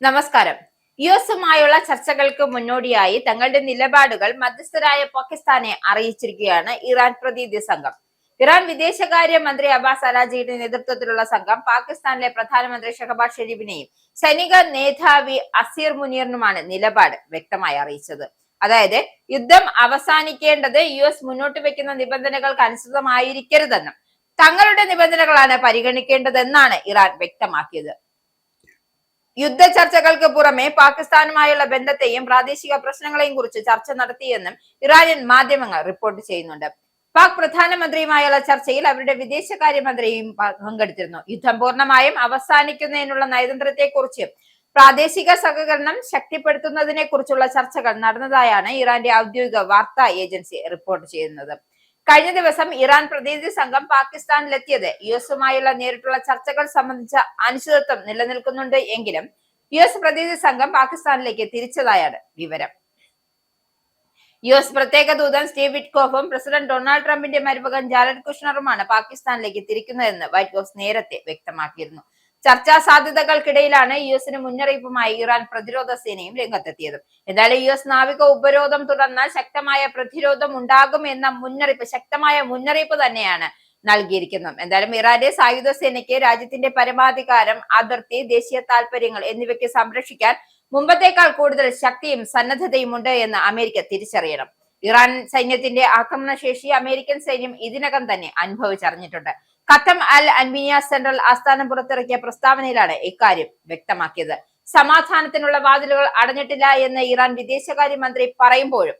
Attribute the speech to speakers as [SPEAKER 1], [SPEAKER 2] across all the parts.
[SPEAKER 1] നമസ്കാരം. യുഎസുമായുള്ള ചർച്ചകൾക്ക് മുന്നോടിയായി തങ്ങളുടെ നിലപാടുകൾ മധ്യസ്ഥരായ പാകിസ്ഥാനെ അറിയിച്ചിരിക്കുകയാണ് ഇറാൻ പ്രതിനിധി സംഘം. ഇറാൻ വിദേശകാര്യ മന്ത്രി അബ്ബാസ് അരാഗ്ചിയുടെ നേതൃത്വത്തിലുള്ള സംഘം പാകിസ്ഥാനിലെ പ്രധാനമന്ത്രി ഷഹബാസ് ഷെരീഫിനെയും സൈനിക മേധാവി അസീർ മുനീറിനുമാണ് നിലപാട് വ്യക്തമായി അറിയിച്ചത്. അതായത് യുദ്ധം അവസാനിക്കേണ്ടത് യുഎസ് മുന്നോട്ട് വെക്കുന്ന നിബന്ധനകൾക്ക് അനുസൃതമായിരിക്കരുതെന്നും തങ്ങളുടെ നിബന്ധനകളാണ് പരിഗണിക്കേണ്ടതെന്നാണ് ഇറാൻ വ്യക്തമാക്കിയത്. യുദ്ധ ചർച്ചകൾക്ക് പുറമെ പാകിസ്ഥാനുമായുള്ള ബന്ധത്തെയും പ്രാദേശിക പ്രശ്നങ്ങളെയും കുറിച്ച് ചർച്ച നടത്തിയെന്നും ഇറാനിയൻ മാധ്യമങ്ങൾ റിപ്പോർട്ട് ചെയ്യുന്നുണ്ട്. പാക് പ്രധാനമന്ത്രിയുമായുള്ള ചർച്ചയിൽ അവരുടെ വിദേശകാര്യമന്ത്രിയും പങ്കെടുത്തിരുന്നു. യുദ്ധം പൂർണ്ണമായും അവസാനിക്കുന്നതിനുള്ള നയതന്ത്രത്തെക്കുറിച്ച് പ്രാദേശിക സഹകരണം ശക്തിപ്പെടുത്തുന്നതിനെ കുറിച്ചുള്ള ചർച്ചകൾ നടന്നതായാണ് ഇറാന്റെ ഔദ്യോഗിക വാർത്താ ഏജൻസി റിപ്പോർട്ട് ചെയ്യുന്നത്. കഴിഞ്ഞ ദിവസം ഇറാൻ പ്രതിനിധി സംഘം പാകിസ്ഥാനിലെത്തിയത് യുഎസുമായുള്ള നേരിട്ടുള്ള ചർച്ചകൾ സംബന്ധിച്ച അനിശ്ചിതത്വം നിലനിൽക്കുന്നുണ്ട് എങ്കിലും യുഎസ് പ്രതിനിധി സംഘം പാകിസ്ഥാനിലേക്ക് തിരിച്ചതായാണ് വിവരം. യുഎസ് പ്രത്യേക ദൂതൻ സ്റ്റീവ് വിറ്റ്കോഫും പ്രസിഡന്റ് ഡൊണാൾഡ് ട്രംപിന്റെ മരുമകൻ ജാരഡ് കുഷ്ണറുമാണ് പാകിസ്ഥാനിലേക്ക് തിരിക്കുന്നതെന്ന് വൈറ്റ് ഹൌസ് നേരത്തെ വ്യക്തമാക്കിയിരുന്നു. ചർച്ചാ സാധ്യതകൾക്കിടയിലാണ് യുഎസിന് മുന്നറിയിപ്പുമായി ഇറാൻ പ്രതിരോധ സേനയും രംഗത്തെത്തിയത്. എന്തായാലും യുഎസ് നാവിക ഉപരോധം തുടർന്നാൽ ശക്തമായ പ്രതിരോധം ഉണ്ടാകും എന്ന ശക്തമായ മുന്നറിയിപ്പ് തന്നെയാണ് നൽകിയിരിക്കുന്നത്. എന്തായാലും ഇറാന്റെ സായുധ സേനയ്ക്ക് രാജ്യത്തിന്റെ പരമാധികാരം, അതിർത്തി, ദേശീയ താൽപര്യങ്ങൾ എന്നിവയ്ക്ക് സംരക്ഷിക്കാൻ മുമ്പത്തേക്കാൾ കൂടുതൽ ശക്തിയും സന്നദ്ധതയും ഉണ്ട് എന്ന് അമേരിക്ക തിരിച്ചറിയണം. ഇറാൻ സൈന്യത്തിന്റെ ആക്രമണശേഷി അമേരിക്കൻ സൈന്യം ഇതിനകം തന്നെ അനുഭവിച്ചറിഞ്ഞിട്ടുണ്ട്. ഖത്തം അൽ അൻവിയ സെൻട്രൽ ആസ്ഥാനം പുറത്തിറക്കിയ പ്രസ്താവനയിലാണ് ഇക്കാര്യം വ്യക്തമാക്കിയത്. സമാധാനത്തിനുള്ള വാതിലുകൾ അടഞ്ഞിട്ടില്ല എന്ന് ഇറാൻ വിദേശകാര്യമന്ത്രി പറയുമ്പോഴും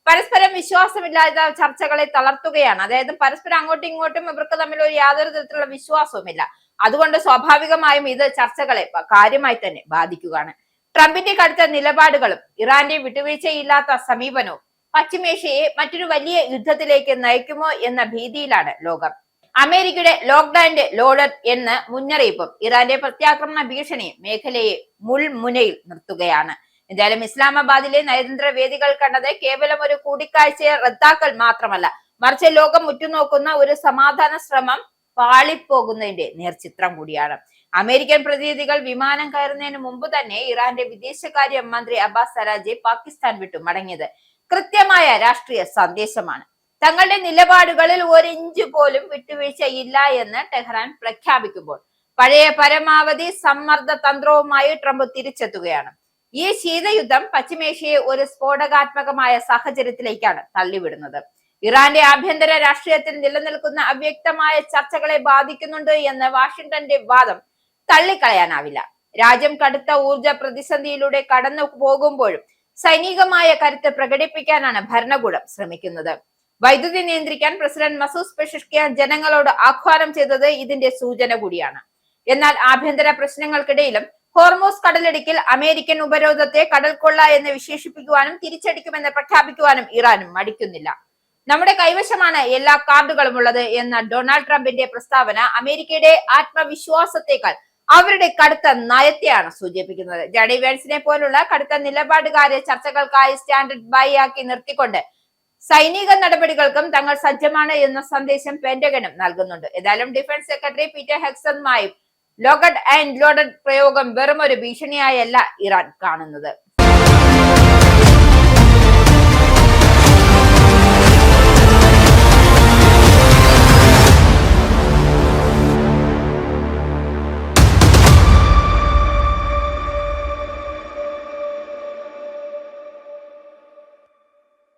[SPEAKER 1] പരസ്പരം വിശ്വാസമില്ലാത്ത ചർച്ചകളെ തളർത്തുകയാണ്. അതായത് പരസ്പരം അങ്ങോട്ടും ഇങ്ങോട്ടും ഇവർക്ക് തമ്മിൽ ഒരു യാതൊരു തരത്തിലുള്ള വിശ്വാസവുമില്ല. അതുകൊണ്ട് സ്വാഭാവികമായും ഇത് ചർച്ചകളെ കാര്യമായി തന്നെ ബാധിക്കുകയാണ്. ട്രംപിന്റെ കടുത്ത നിലപാടുകളും ഇറാന്റെ വിട്ടുവീഴ്ചയില്ലാത്ത സമീപനവും പശ്ചിമേഷ്യയെ മറ്റൊരു വലിയ യുദ്ധത്തിലേക്ക് നയിക്കുമോ എന്ന ഭീതിയിലാണ് ലോകം. അമേരിക്കയുടെ ലോക്ക്ഡൌണിന്റെ ലോഡഡ് എന്ന മുന്നറിയിപ്പും ഇറാന്റെ പ്രത്യാക്രമണ ഭീഷണിയും മേഖലയെ മുൾമുനയിൽ നിർത്തുകയാണ്. എന്തായാലും ഇസ്ലാമാബാദിലെ നയതന്ത്ര വേദികൾ കണ്ടത് കേവലം ഒരു കൂടിക്കാഴ്ചയെ റദ്ദാക്കൽ മാത്രമല്ല, മറിച്ച് ലോകം ഉറ്റുനോക്കുന്ന ഒരു സമാധാന ശ്രമം പാളിപ്പോകുന്നതിന്റെ നേർചിത്രം കൂടിയാണ്. അമേരിക്കൻ പ്രതിനിധികൾ വിമാനം കയറുന്നതിന് മുമ്പ് തന്നെ ഇറാന്റെ വിദേശകാര്യ മന്ത്രി അബ്ബാസ് അരാഗ്ചി പാകിസ്ഥാൻ വിട്ടു മടങ്ങിയത് കൃത്യമായ രാഷ്ട്രീയ സന്ദേശമാണ്. തങ്ങളുടെ നിലപാടുകളിൽ ഒരിഞ്ച് പോലും വിട്ടുവീഴ്ചയില്ല എന്ന് ടെഹ്റാൻ പ്രഖ്യാപിക്കുമ്പോൾ പഴയ പരമാവധി സമ്മർദ്ദ തന്ത്രവുമായി ട്രംപ് തിരിച്ചെത്തുകയാണ്. ഈ ശീതയുദ്ധം പശ്ചിമേഷ്യയെ ഒരു സ്ഫോടകാത്മകമായ സാഹചര്യത്തിലേക്കാണ് തള്ളിവിടുന്നത്. ഇറാന്റെ ആഭ്യന്തര രാഷ്ട്രീയത്തിൽ നിലനിൽക്കുന്ന അവ്യക്തമായ ചർച്ചകളെ ബാധിക്കുന്നുണ്ട് എന്ന വാഷിംഗ്ടന്റെ വാദം തള്ളിക്കളയാനാവില്ല. രാജ്യം കടുത്ത ഊർജ പ്രതിസന്ധിയിലൂടെ കടന്നു പോകുമ്പോഴും സൈനികമായ കരുത്ത് പ്രകടിപ്പിക്കാനാണ് ഭരണകൂടം ശ്രമിക്കുന്നത്. വൈദ്യുതി നിയന്ത്രിക്കാൻ പ്രസിഡന്റ് മസൂദ് പെഷഷ്കിയാൻ ജനങ്ങളോട് ആഹ്വാനം ചെയ്തത് ഇതിന്റെ സൂചന കൂടിയാണ്. എന്നാൽ ആഭ്യന്തര പ്രശ്നങ്ങൾക്കിടയിലും ഹോർമൂസ് കടലിടുക്കിൽ അമേരിക്കൻ ഉപരോധത്തെ കടൽക്കൊള്ള എന്ന് വിശേഷിപ്പിക്കുവാനും തിരിച്ചടിക്കുമെന്ന് പ്രഖ്യാപിക്കുവാനും ഇറാനും മടിക്കുന്നില്ല. നമ്മുടെ കൈവശമാണ് എല്ലാ കാർഡുകളും ഉള്ളത് എന്ന ഡൊണാൾഡ് ട്രംപിന്റെ പ്രസ്താവന അമേരിക്കയുടെ ആത്മവിശ്വാസത്തെക്കാൾ അവരുടെ കടുത്ത നയത്തെയാണ് സൂചിപ്പിക്കുന്നത്. ജഡി വാൻസിനെ പോലുള്ള കടുത്ത നിലപാടുകാരെ ചർച്ചകൾക്കായി സ്റ്റാൻഡേർഡ് ബൈ ആക്കി നിർത്തിക്കൊണ്ട് സൈനിക നടപടികൾക്കും തങ്ങൾ സജ്ജമാണ് എന്ന സന്ദേശം പെന്റഗണും നൽകുന്നുണ്ട്. ഏതായാലും ഡിഫൻസ് സെക്രട്ടറി പീറ്റർ ഹെക്സണുമായും ലോക്കഡ് ആൻഡ് ലോഡഡ് പ്രയോഗം വെറും ഒരു ഭീഷണിയായല്ല ഇറാൻ കാണുന്നത്.